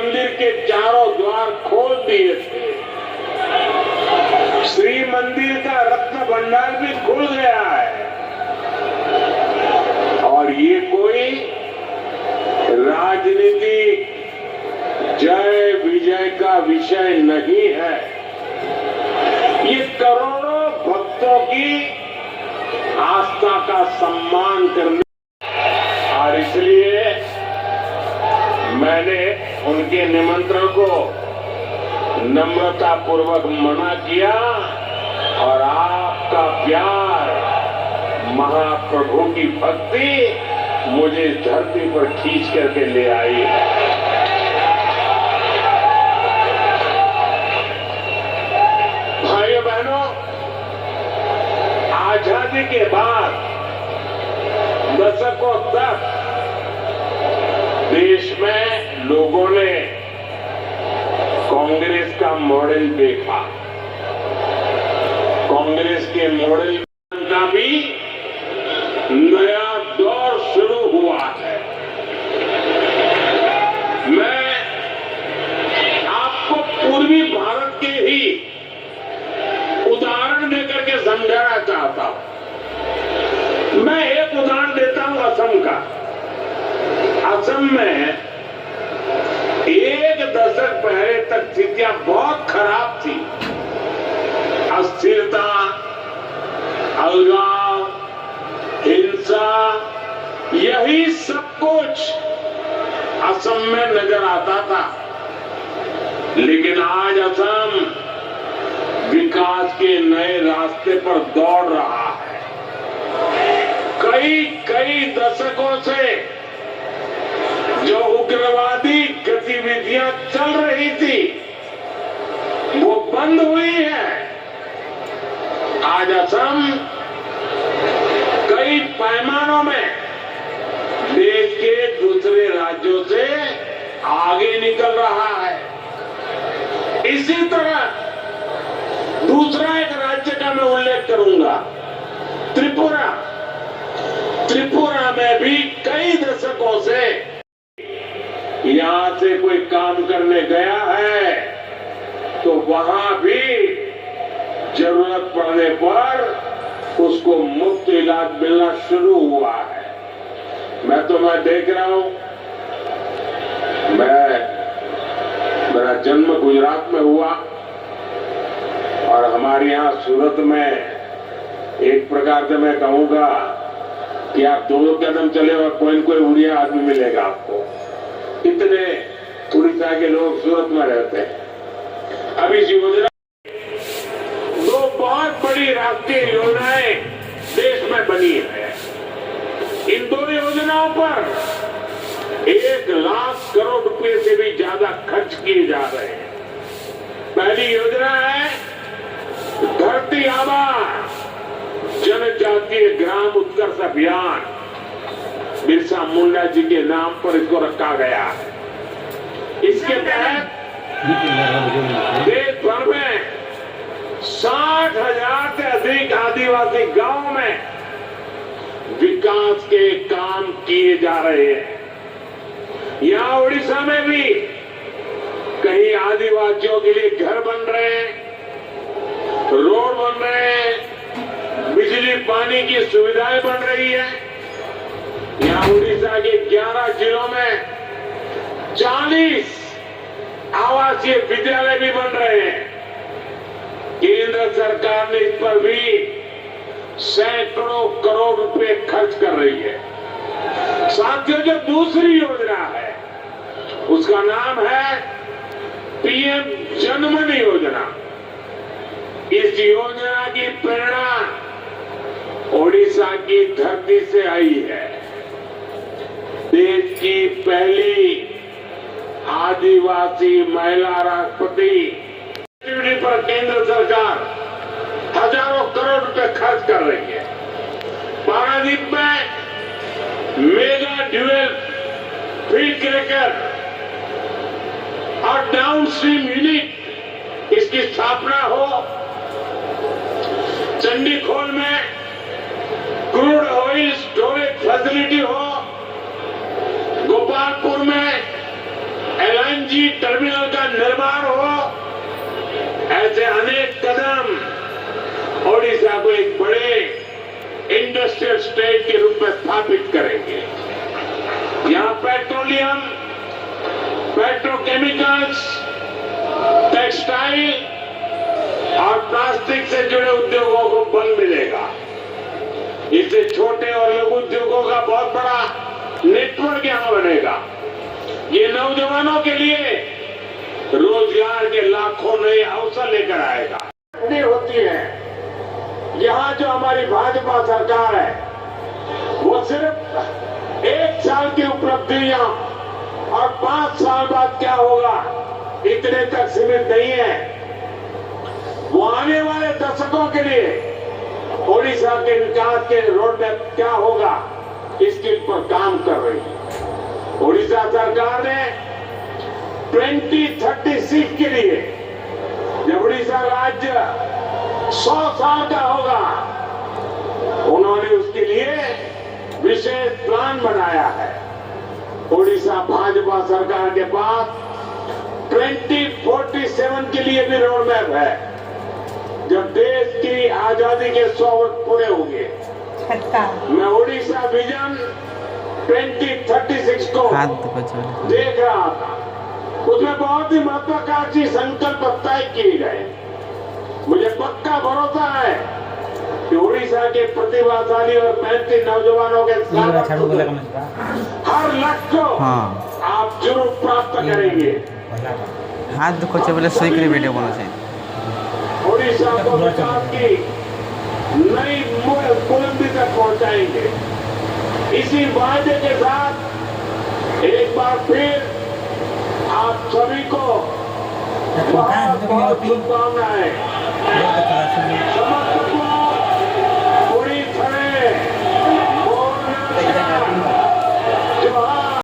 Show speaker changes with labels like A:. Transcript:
A: मंदिर के चारों द्वार खोल दिए थे। श्री मंदिर का रत्न भंडार भी खुल गया है। और ये कोई राजनीतिक जय विजय का विषय नहीं है। ये करोड़ों भक्तों की आस्था का सम्मान करने, और इसलिए मैंने उनके निमंत्रण को नम्रता पूर्वक मना किया। और आपका प्यार, महाप्रभु की भक्ति मुझे इस धरती पर खींच करके ले आई है। भाइयों बहनों, आजादी के बाद दशकों तक देश में लोगों ने कांग्रेस का मॉडल देखा। कांग्रेस के मॉडल का भी नया दौर शुरू हुआ है। मैं आपको पूर्वी भारत के ही उदाहरण देकर के समझाना चाहता हूं। मैं एक उदाहरण देता हूं असम का। असम में एक दशक पहले तक स्थितियां बहुत खराब थी। अस्थिरता, अलगाव, हिंसा, यही सब कुछ असम में नजर आता था। लेकिन आज असम विकास के नए रास्ते पर दौड़ रहा है। कई दशकों से जो उग्रवादी गतिविधियां चल रही थी वो बंद हुई है। आज असम कई पैमानों में देश के दूसरे राज्यों से आगे निकल रहा है। इसी तरह दूसरा एक राज्य का मैं उल्लेख करूंगा, त्रिपुरा। त्रिपुरा में भी कई दशकों से यहां से कोई काम करने गया है तो वहां भी जरूरत पड़ने पर उसको मुफ्त इलाज मिलना शुरू हुआ है। मैं देख रहा हूं, मेरा जन्म गुजरात में हुआ और हमारे यहां सूरत में एक प्रकार से मैं कहूंगा कि आप 2 कदम चले और कोई न कोई उड़िया आदमी मिलेगा आपको। इतने उड़ीसा के लोग सूरत में रहते हैं। अब इस योजना 2 बहुत बड़ी राष्ट्रीय योजनाएं देश में बनी है। इन 2 योजनाओं पर 1 लाख करोड़ रुपए से भी ज्यादा खर्च किए जा रहे हैं। पहली योजना है धरती आबा जनजातीय ग्राम उत्कर्ष अभियान। बिरसा मुंडा जी के नाम पर इसको रखा गया है। इसके तहत देश भर में 60,000 से अधिक आदिवासी गांवों में विकास के काम किए जा रहे हैं। यहां उड़ीसा में भी कहीं आदिवासियों के लिए घर बन रहे हैं, रोड बन रहे हैं, बिजली पानी की सुविधाएं बन रही है। यहां उड़ीसा के 11 जिलों में 40 आवासीय विद्यालय भी बन रहे हैं। केंद्र सरकार ने इस पर भी सैकड़ों करोड़ रुपए खर्च कर रही है। साथियों, जो दूसरी योजना है उसका नाम है पीएम जनमन योजना। इस योजना की प्रेरणा उड़ीसा की धरती से आई है। देश की पहली आदिवासी महिला राष्ट्रपति पर केंद्र सरकार हजारों करोड़ रुपए खर्च कर रही है। पारादीप में मेगा ड्यूएल फीड क्रैकर और डाउनस्ट्रीम यूनिट इसकी स्थापना हो। चंडीखोल में क्रूड ऑयल स्टोरेज फैसिलिटी हो। गोपालपुर में एलएनजी टर्मिनल का निर्माण हो, ऐसे अनेक कदम ओडिशा को एक बड़े इंडस्ट्रियल स्टेट के रूप में स्थापित करेंगे। यहां पेट्रोलियम, पेट्रोकेमिकल्स, टेक्सटाइल और प्लास्टिक से जुड़े उद्योगों को बल मिलेगा। इससे छोटे और लघु उद्योगों का बहुत बड़ा नेटवर्क यहां बनेगा। ये नौजवानों के लिए रोजगार के लाखों नए अवसर लेकर आएगा। होती है यहां जो हमारी भाजपा सरकार है, वो सिर्फ 1 साल की उपलब्धियां और 5 साल बाद क्या होगा इतने तक सीमित नहीं है। वो आने वाले दशकों के लिए ओडिशा के विकास के रोड मैप क्या होगा इसके ऊपर काम कर रही है। ओडिशा सरकार ने 2036 के लिए जब उड़ीसा राज्य 100 साल का होगा, उन्होंने उसके लिए विशेष प्लान बनाया है। ओडिशा भाजपा सरकार के पास 2047 के लिए भी रोड मैप है, जब देश की आजादी के 100 वर्ष पूरे होंगे। मैं ओडिशा विजन 2036 को देख रहा था, उसमें बहुत ही महत्वाकांक्षी संकल्प तय किए गए। मुझे पक्का भरोसा है कि उड़ीसा के प्रतिभाशाली और मेहनती नौजवानों के साथ हर लक्ष्य को आप जरूर प्राप्त करेंगे।
B: हाथ दुखोचे बोले सही करे वीडियो बना चाहिए।
A: उड़ीसा को विकास की नई बुलंदी तक पहुंचाएंगे। इसी वादे के साथ एक बार फिर आप सभी को बहुत बहुत शुभकामनाएं।